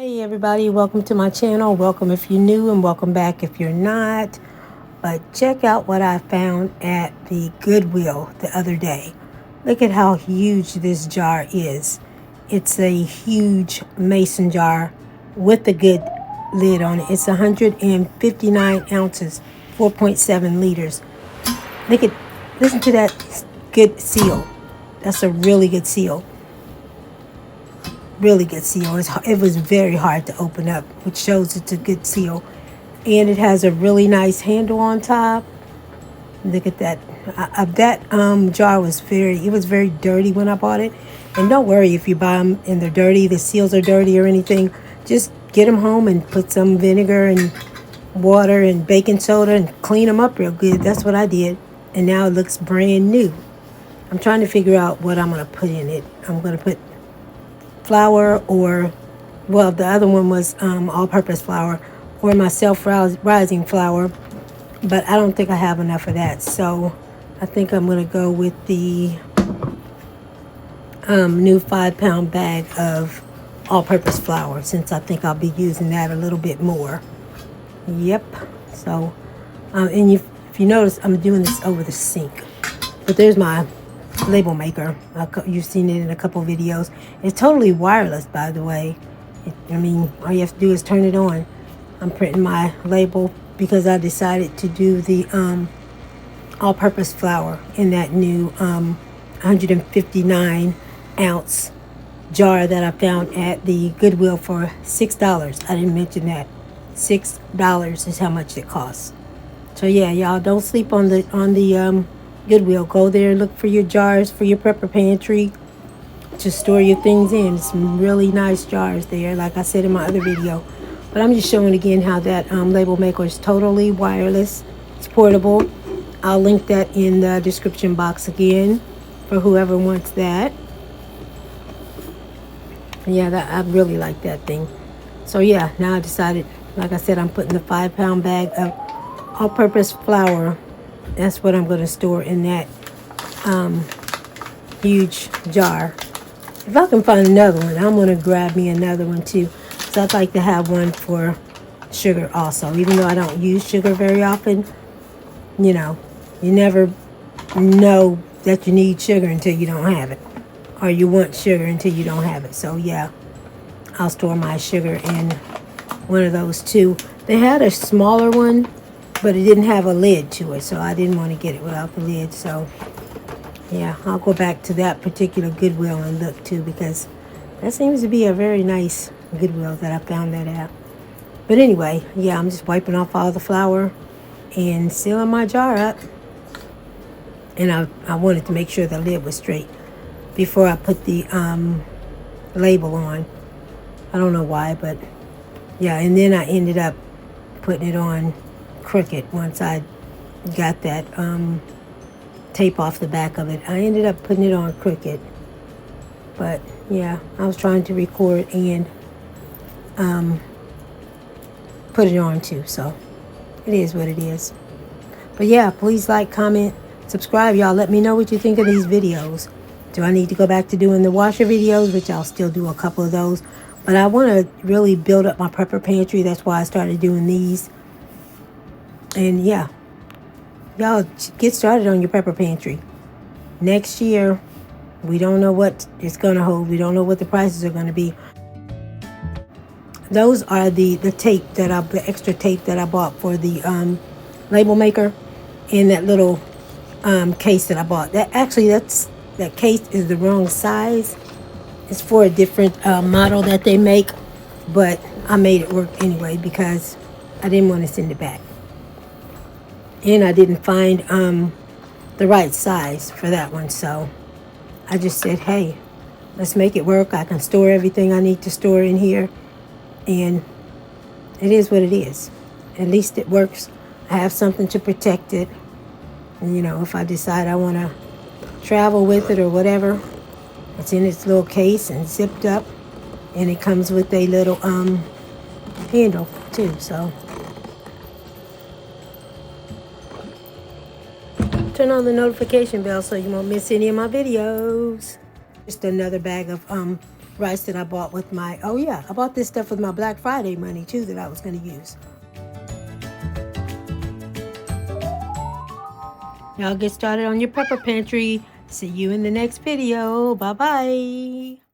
Hey everybody, welcome to my channel. Welcome if you're new and welcome back if you're not. But check out what I found at the Goodwill the other day. Look at how huge this jar is. It's a huge mason jar with a good lid on it. It's 159 ounces, 4.7 liters. Listen to that good seal. That's a really good seal. Really good seal. It was very hard to open up, which shows it's a good seal. And it has a really nice handle on top. Look at that. That jar was very dirty when I bought it. And don't worry if you buy them and they're dirty, the seals are dirty or anything. Just get them home and put some vinegar and water and baking soda and clean them up real good. That's what I did. And now it looks brand new. I'm trying to figure out what I'm going to put in it. I'm going to put flour the other one was all-purpose flour or my self-rising flour, but I don't think I have enough of that, so I think I'm going to go with the new 5-pound bag of all-purpose flour, since I think I'll be using that a little bit more. Yep. So and if you notice, I'm doing this over the sink, but there's my label maker. You've seen it in a couple videos. It's totally wireless, by the way. All you have to do is turn it on. I'm printing my label because I decided to do the all-purpose flour in that new 159 ounce jar that I found at the Goodwill for $6. I didn't mention that. $6 is how much it costs. So yeah, y'all, don't sleep on the Goodwill. Go there and look for your jars for your Prepper Pantry to store your things in. Some really nice jars there, like I said in my other video. But I'm just showing again how that label maker is totally wireless. It's portable. I'll link that in the description box again for whoever wants that. Yeah, I really like that thing. So yeah, now I decided, like I said, I'm putting the 5-pound bag of all-purpose flour. That's what I'm going to store in that huge jar. If I can find another one, I'm going to grab me another one too. So I'd like to have one for sugar also. Even though I don't use sugar very often, you never know that you need sugar until you don't have it. Or you want sugar until you don't have it. So yeah, I'll store my sugar in one of those too. They had a smaller one, but it didn't have a lid to it, so I didn't want to get it without the lid. So yeah, I'll go back to that particular Goodwill and look too, because that seems to be a very nice Goodwill that I found that at. But anyway, yeah, I'm just wiping off all the flour and sealing my jar up. And I wanted to make sure the lid was straight before I put the label on. I don't know why, but yeah, and then I ended up putting it on crooked once I got that tape off the back of it. I ended up putting it on crooked, but yeah, I was trying to record and put it on too, so it is what it is. But yeah, please like, comment, subscribe, y'all. Let me know what you think of these videos. Do I need to go back to doing the washer videos, which I'll still do a couple of those, but I want to really build up my Prepper Pantry. That's why I started doing these. And yeah, y'all get started on your Prepper Pantry. Next year, we don't know what it's going to hold. We don't know what the prices are going to be. Those are the extra tape that I bought for the label maker, and that little case that I bought. That case is the wrong size. It's for a different model that they make, but I made it work anyway because I didn't want to send it back. And I didn't find the right size for that one, so I just said, hey, let's make it work. I can store everything I need to store in here, and it is what it is. At least it works. I have something to protect it. And, if I decide I want to travel with it or whatever, it's in its little case and zipped up, and it comes with a little handle too, so turn on the notification bell so you won't miss any of my videos. Just another bag of rice that I bought with my, oh yeah, I bought this stuff with my Black Friday money too that I was going to use. Y'all get started on your Prepper Pantry. See you in the next video. Bye-bye.